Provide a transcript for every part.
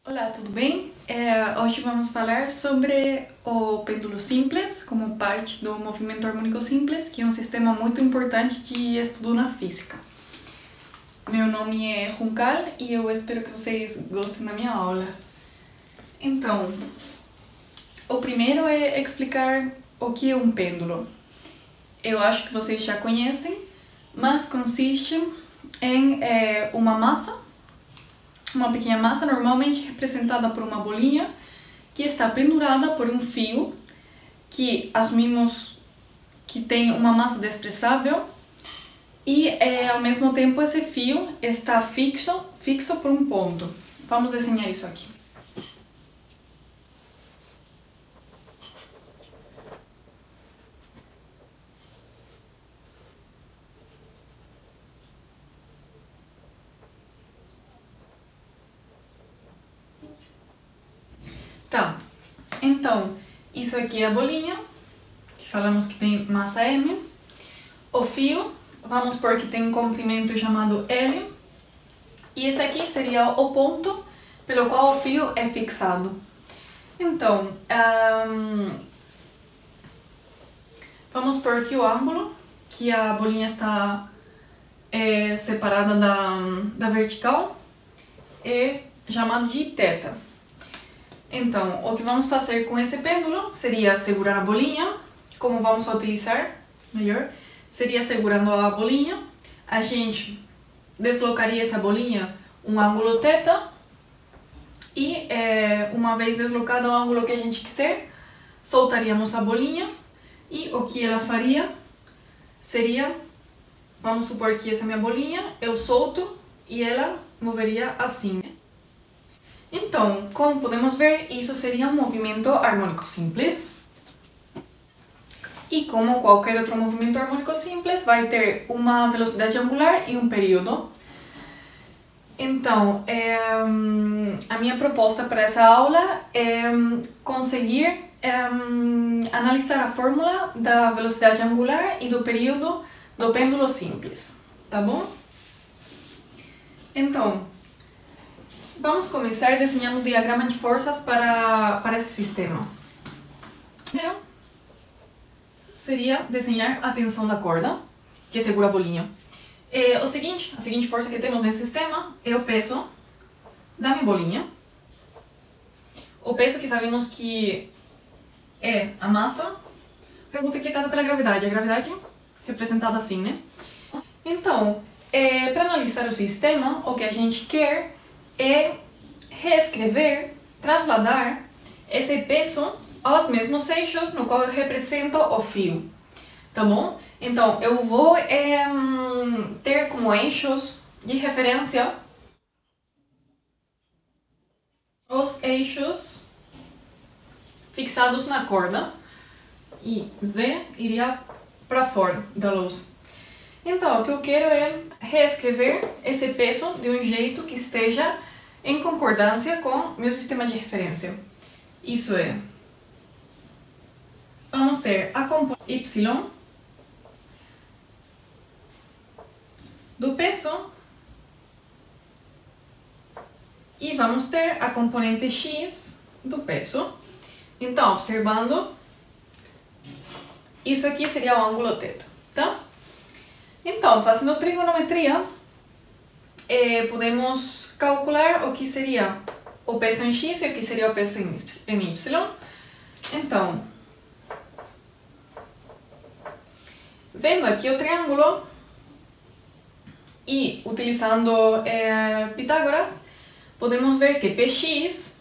Olá, tudo bem? Hoje vamos falar sobre o pêndulo simples como parte do movimento harmônico simples, que é um sistema muito importante de estudo na física. Meu nome é Juncal e eu espero que vocês gostem da minha aula. Então, o primeiro é explicar o que é um pêndulo. Eu acho que vocês já conhecem, mas consiste em uma pequena massa, normalmente representada por uma bolinha, que está pendurada por um fio, que assumimos que tem uma massa desprezável, e ao mesmo tempo esse fio está fixo por um ponto. Vamos desenhar isso aqui. Tá, então, isso aqui é a bolinha, que falamos que tem massa M. O fio, vamos supor que tem um comprimento chamado L. E esse aqui seria o ponto pelo qual o fio é fixado. Então, vamos supor que o ângulo, que a bolinha está separada da vertical, é chamado de θ. Então, o que vamos fazer com esse pêndulo seria segurar a bolinha. Como vamos utilizar melhor? Seria segurando a bolinha, a gente deslocaria essa bolinha um ângulo θ e uma vez deslocado o ângulo que a gente quiser, soltaríamos a bolinha e o que ela faria seria, vamos supor que essa é a minha bolinha, eu solto e ela moveria assim. Então, como podemos ver, isso seria um movimento harmônico simples. E como qualquer outro movimento harmônico simples, vai ter uma velocidade angular e um período. Então, a minha proposta para essa aula é conseguir analisar a fórmula da velocidade angular e do período do pêndulo simples, tá bom? Então, vamos começar desenhando o diagrama de forças para esse sistema. Primeiro, seria desenhar a tensão da corda, que segura a bolinha. A seguinte força que temos nesse sistema é o peso da minha bolinha. O peso que sabemos que é a massa multiplicada pela gravidade. A gravidade representada assim, né? Então, para analisar o sistema, o que a gente quer é reescrever, trasladar esse peso aos mesmos eixos no qual eu represento o fio, tá bom? Então, eu vou ter como eixos de referência os eixos fixados na corda e Z iria para fora da luz. Então, o que eu quero é reescrever esse peso de um jeito que esteja em concordância com meu sistema de referência. Isso é, vamos ter a componente Y do peso e vamos ter a componente X do peso. Então, observando, isso aqui seria o ângulo θ, tá? Então, fazendo trigonometria, podemos calcular o que seria o peso em X e o que seria o peso em Y. Então, vendo aqui o triângulo e utilizando Pitágoras, podemos ver que Px,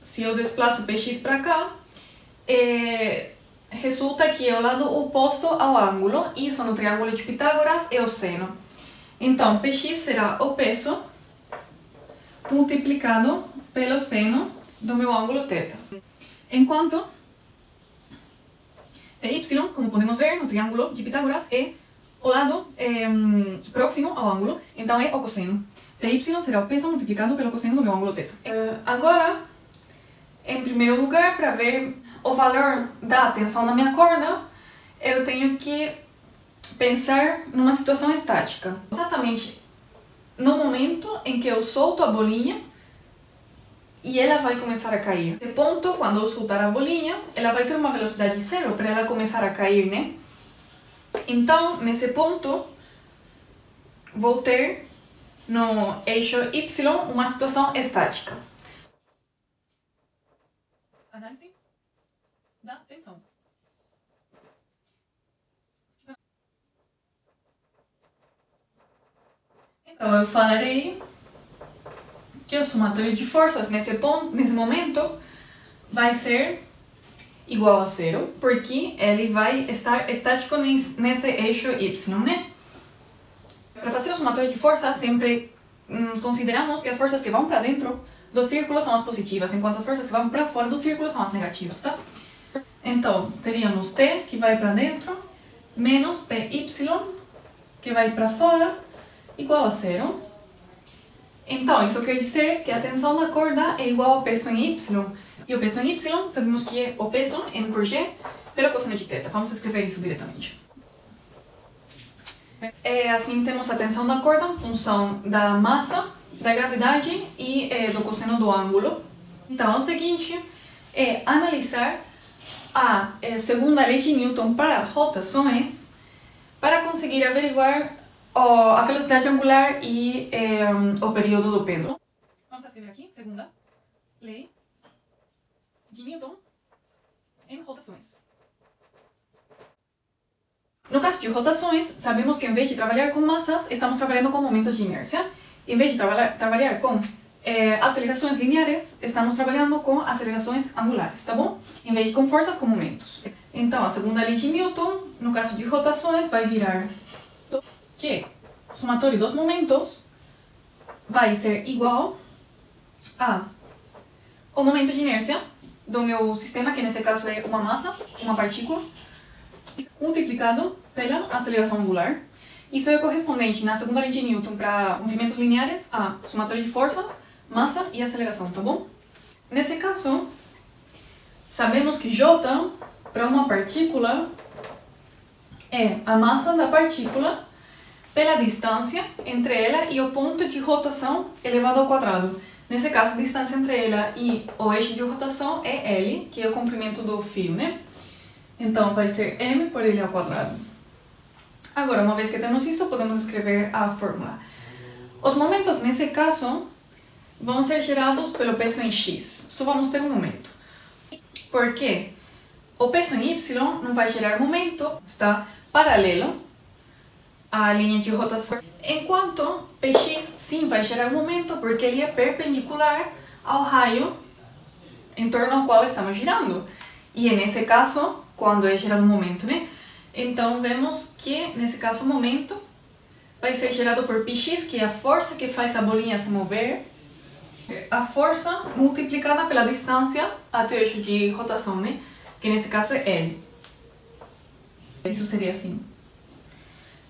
se eu desplaço Px para cá, resulta que é o lado oposto ao ângulo. Isso no triângulo de Pitágoras é o seno. Então, Px será o peso multiplicado pelo seno do meu ângulo θ. Enquanto y, como podemos ver no triângulo de Pitágoras, é o lado próximo ao ângulo, então é o cosseno. Py será o peso multiplicado pelo cosseno do meu ângulo θ. Agora, em primeiro lugar, para ver o valor da tensão da minha corda, eu tenho que pensar numa situação estática. Exatamente no momento em que eu solto a bolinha, e ela vai começar a cair. Nesse ponto, quando eu soltar a bolinha, ela vai ter uma velocidade zero para ela começar a cair, né? Então, nesse ponto, vou ter no eixo Y uma situação estática. Análise da tensão. Então, eu falarei que o somatório de forças nesse momento vai ser igual a zero, porque ele vai estar estático nesse eixo Y, né? Para fazer o somatório de forças, sempre consideramos que as forças que vão para dentro do círculo são as positivas, enquanto as forças que vão para fora do círculo são as negativas, tá? Então, teríamos T, que vai para dentro, menos PY, que vai para fora, igual a zero. Então, isso quer dizer que a tensão da corda é igual ao peso em Y. E o peso em Y, sabemos que é o peso, M por G, pelo cosseno de θ. Vamos escrever isso diretamente. Assim, temos a tensão da corda em função da massa, da gravidade e do cosseno do ângulo. Então, o seguinte é analisar a segunda lei de Newton para rotações para conseguir averiguar a velocidade angular e o período do pêndulo. Vamos escrever aqui, segunda lei de Newton em rotações. No caso de rotações, sabemos que em vez de trabalhar com massas, estamos trabalhando com momentos de inércia. Em vez de trabalhar com acelerações lineares, estamos trabalhando com acelerações angulares, tá bom? Em vez de com forças, com momentos. Então, a segunda lei de Newton, no caso de rotações, vai virar que o somatório dos momentos vai ser igual ao momento de inércia do meu sistema, que nesse caso é uma massa, uma partícula, multiplicado pela aceleração angular. Isso é correspondente na segunda lei de Newton para movimentos lineares a somatório de forças, massa e aceleração, tá bom? Nesse caso, sabemos que J para uma partícula é a massa da partícula pela distância entre ela e o ponto de rotação elevado ao quadrado. Nesse caso, a distância entre ela e o eixo de rotação é L, que é o comprimento do fio, né? Então, vai ser M por L ao quadrado. Agora, uma vez que temos isso, podemos escrever a fórmula. Os momentos, nesse caso, vão ser gerados pelo peso em X. Só vamos ter um momento. Porque o peso em Y não vai gerar momento, está paralelo à linha de rotação. Enquanto Px sim vai gerar momento, porque ele é perpendicular ao raio em torno ao qual estamos girando. E é nesse caso, quando é gerado momento, né? Então, vemos que, nesse caso, o momento vai ser gerado por Px, que é a força que faz a bolinha se mover, a força multiplicada pela distância até o eixo de rotação, né? Que nesse caso é L. Isso seria assim.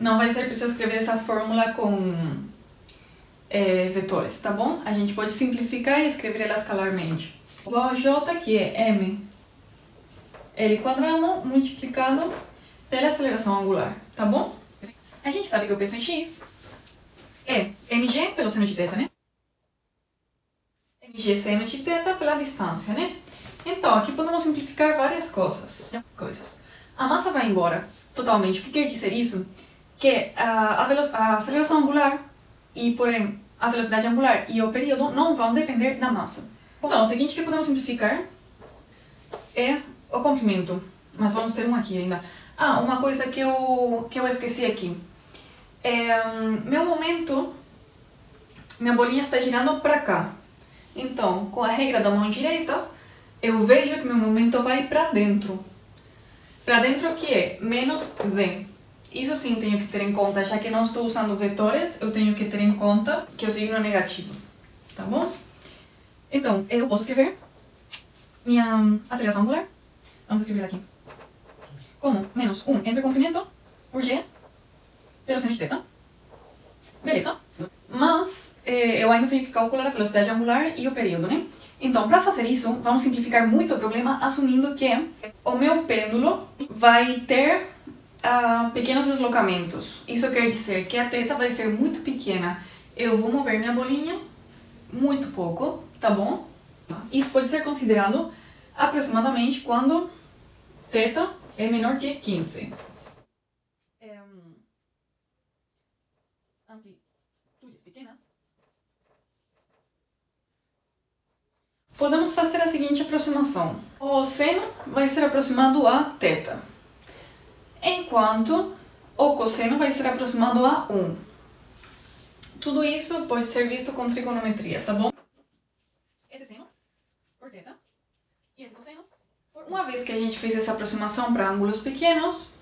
Não vai ser preciso escrever essa fórmula com vetores, tá bom? A gente pode simplificar e escrever ela escalarmente. Igual a J, que é M L quadrado multiplicado pela aceleração angular, tá bom? A gente sabe que o peso em X é mg pelo seno de θ, né? mg seno de θ pela distância, né? Então, aqui podemos simplificar várias coisas. A massa vai embora totalmente. O que quer dizer isso? Que a aceleração angular e, porém, a velocidade angular e o período não vão depender da massa. Então, o seguinte que podemos simplificar é o comprimento. Mas vamos ter um aqui ainda. Uma coisa que eu esqueci aqui. Meu momento, minha bolinha está girando para cá. Então, com a regra da mão direita, eu vejo que meu momento vai para dentro. Para dentro que é menos z. Isso sim tenho que ter em conta, já que não estou usando vetores, eu tenho que ter em conta que o signo é negativo. Tá bom? Então, eu posso escrever minha aceleração angular. Vamos escrever aqui. Como menos 1 entre o comprimento por g pelo seno de θ. Beleza? Mas eu ainda tenho que calcular a velocidade angular e o período, né? Então, para fazer isso, vamos simplificar muito o problema assumindo que o meu pêndulo vai ter pequenos deslocamentos. Isso quer dizer que a θ vai ser muito pequena. Eu vou mover minha bolinha muito pouco, tá bom? Isso pode ser considerado aproximadamente quando θ é menor que 15. Amplitudes pequenas. Podemos fazer a seguinte aproximação. O seno vai ser aproximado a θ, enquanto o cosseno vai ser aproximado a 1. Tudo isso pode ser visto com trigonometria, tá bom? Esse seno por θ e esse cosseno por... Uma vez que a gente fez essa aproximação para ângulos pequenos,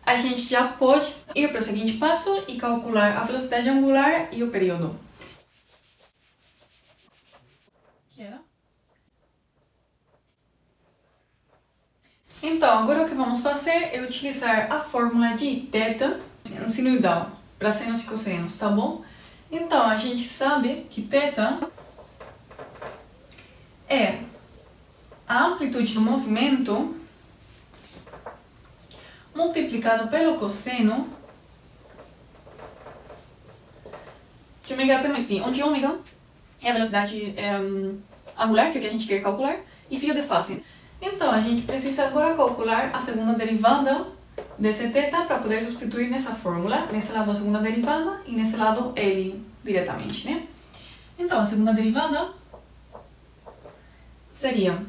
a gente já pode ir para o seguinte passo e calcular a velocidade angular e o período. Então, agora o que vamos fazer é utilizar a fórmula de θ sinusoidal para senos e cossenos, tá bom? Então, a gente sabe que θ é a amplitude do movimento multiplicado pelo cosseno de ômega até mais φ, onde ômega é a velocidade angular, que é o que a gente quer calcular, e φ é o desface. Então, a gente precisa agora calcular a segunda derivada desse θ para poder substituir nessa fórmula, nesse lado a segunda derivada e nesse lado L diretamente, né? Então, a segunda derivada seria...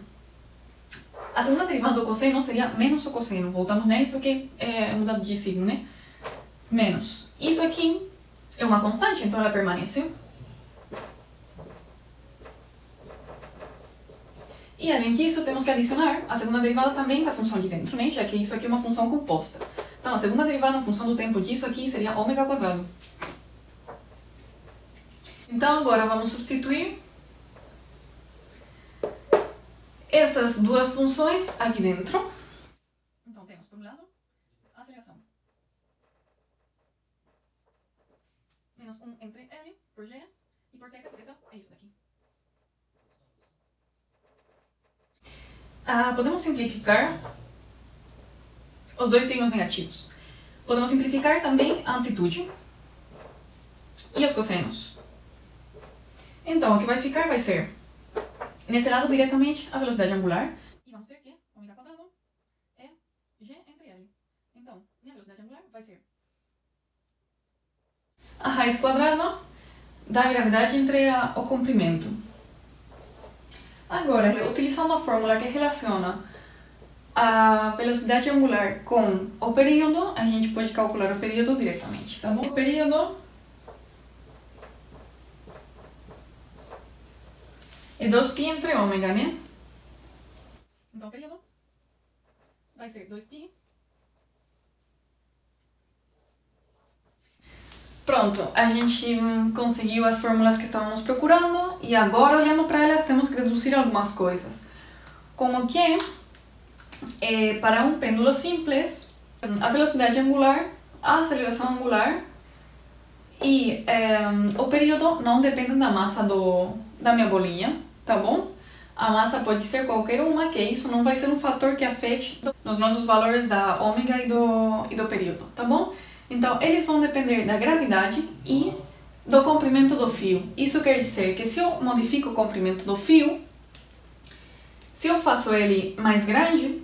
A segunda derivada do cosseno seria menos o cosseno. Voltamos nisso que é mudado de signo, né? Menos. Isso aqui é uma constante, então ela permanece. E além disso, temos que adicionar a segunda derivada também da função de dentro, né? Já que isso aqui é uma função composta. Então, a segunda derivada na função do tempo disso aqui seria ômega quadrado. Então, agora vamos substituir essas duas funções aqui dentro. Então, temos por um lado a aceleração. Menos 1 entre L por G e por θ é isso daqui. Podemos simplificar os dois signos negativos. Podemos simplificar também a amplitude e os cossenos. Então, o que vai ficar vai ser, nesse lado diretamente, a velocidade angular. E vamos ter que ômega quadrado é G entre L. Então, minha velocidade angular vai ser a raiz quadrada da gravidade entre o comprimento. Agora, utilizando a fórmula que relaciona a velocidade angular com o período, a gente pode calcular o período diretamente, tá bom? O período é 2π entre ômega, né? Então, o período vai ser 2π. Pronto, a gente conseguiu as fórmulas que estávamos procurando e agora, olhando para elas, temos que deduzir algumas coisas. Como que, para um pêndulo simples, a velocidade angular, a aceleração angular e o período não dependem da massa da minha bolinha, tá bom? A massa pode ser qualquer uma, que isso não vai ser um fator que afete nos nossos valores da ômega e do período, tá bom? Então, eles vão depender da gravidade e do comprimento do fio. Isso quer dizer que se eu modifico o comprimento do fio, se eu faço ele mais grande,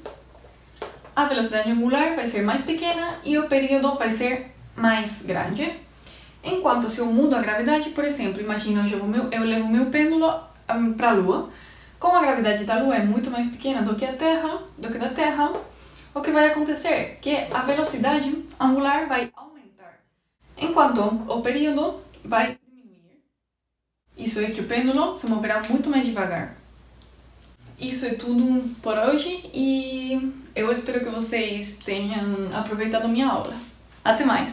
a velocidade angular vai ser mais pequena e o período vai ser mais grande. Enquanto se eu mudo a gravidade, por exemplo, imagina eu levo meu pêndulo para a Lua. Como a gravidade da Lua é muito mais pequena do que da Terra, o que vai acontecer é que a velocidade angular vai aumentar, enquanto o período vai diminuir. Isso é que o pêndulo se moverá muito mais devagar. Isso é tudo por hoje e eu espero que vocês tenham aproveitado minha aula. Até mais!